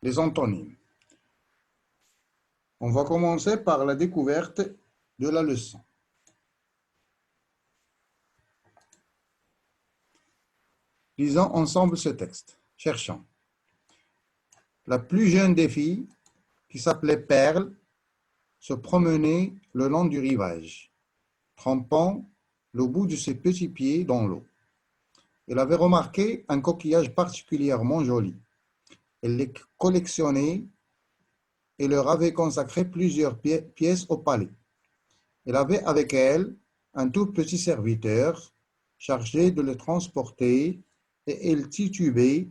les antonymes. On va commencer par la découverte de la leçon. Lisons ensemble ce texte. Cherchons. La plus jeune des filles, qui s'appelait Perle, se promenait le long du rivage, trempant le bout de ses petits pieds dans l'eau. Elle avait remarqué un coquillage particulièrement joli. Elle les collectionnait et leur avait consacré plusieurs pièces au palais. Elle avait avec elle un tout petit serviteur chargé de le transporter et elle titubait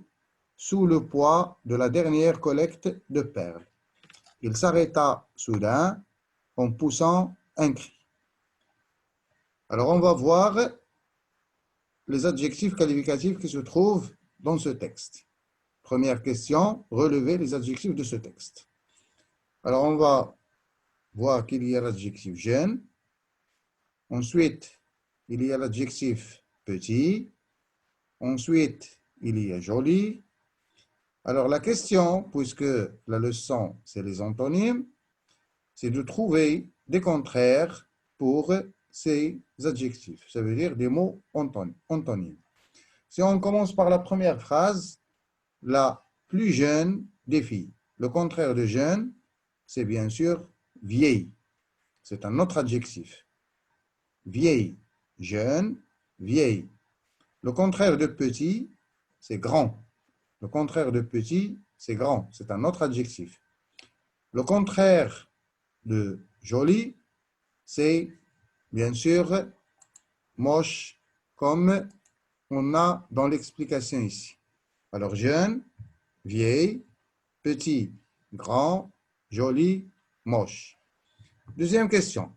sous le poids de la dernière collecte de perles. Il s'arrêta soudain en poussant un cri. Alors on va voir les adjectifs qualificatifs qui se trouvent dans ce texte. Première question, relevez les adjectifs de ce texte. Alors on va voir qu'il y a l'adjectif jeune. Ensuite, il y a l'adjectif petit. Ensuite, il y a joli. Alors la question, puisque la leçon c'est les antonymes, c'est de trouver des contraires pour ces adjectifs. Ça veut dire des mots antonymes. Si on commence par la première phrase, la plus jeune des filles. Le contraire de jeune, c'est bien sûr vieille. C'est un autre adjectif. Vieille, jeune, vieille. Le contraire de petit, c'est grand. Le contraire de petit, c'est grand. C'est un autre adjectif. Le contraire de joli, c'est bien sûr moche, comme on a dans l'explication ici. Alors, jeune, vieille, petit, grand, joli, moche. Deuxième question.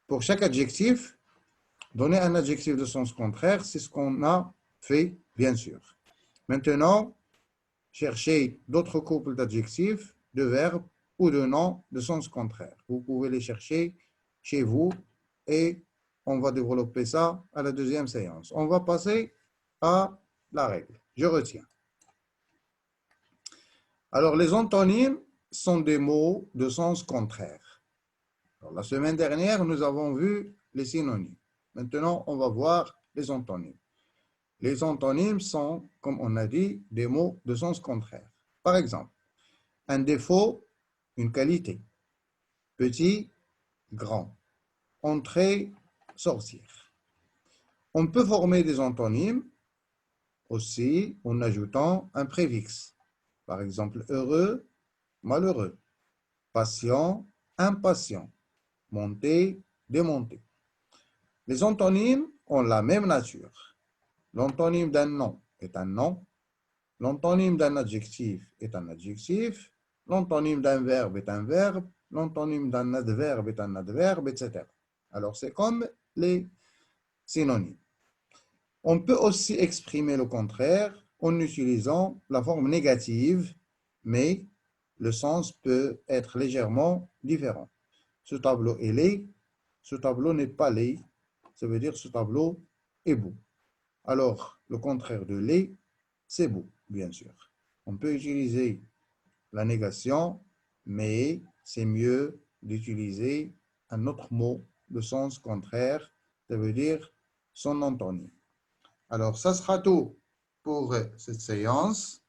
Pour chaque adjectif, donner un adjectif de sens contraire, c'est ce qu'on a fait, bien sûr. Maintenant, cherchez d'autres couples d'adjectifs, de verbes ou de noms de sens contraire. Vous pouvez les chercher chez vous et on va développer ça à la deuxième séance. On va passer à la règle. Je retiens. Alors, les antonymes sont des mots de sens contraire. Alors, la semaine dernière, nous avons vu les synonymes. Maintenant, on va voir les antonymes. Les antonymes sont, comme on a dit, des mots de sens contraire. Par exemple, un défaut, une qualité. Petit, grand. Entrer, sortir. On peut former des antonymes aussi en ajoutant un préfixe. Par exemple, heureux, malheureux. Patient, impatient. Monter, démonter. Les antonymes ont la même nature. L'antonyme d'un nom est un nom. L'antonyme d'un adjectif est un adjectif. L'antonyme d'un verbe est un verbe. L'antonyme d'un adverbe est un adverbe, etc. Alors, c'est comme les synonymes. On peut aussi exprimer le contraire en utilisant la forme négative, mais le sens peut être légèrement différent. Ce tableau est laid, ce tableau n'est pas laid, ça veut dire ce tableau est beau. Alors, le contraire de laid, c'est beau, bien sûr. On peut utiliser la négation, mais c'est mieux d'utiliser un autre mot de sens contraire, ça veut dire son antonyme. Alors, ça sera tout pour cette séance.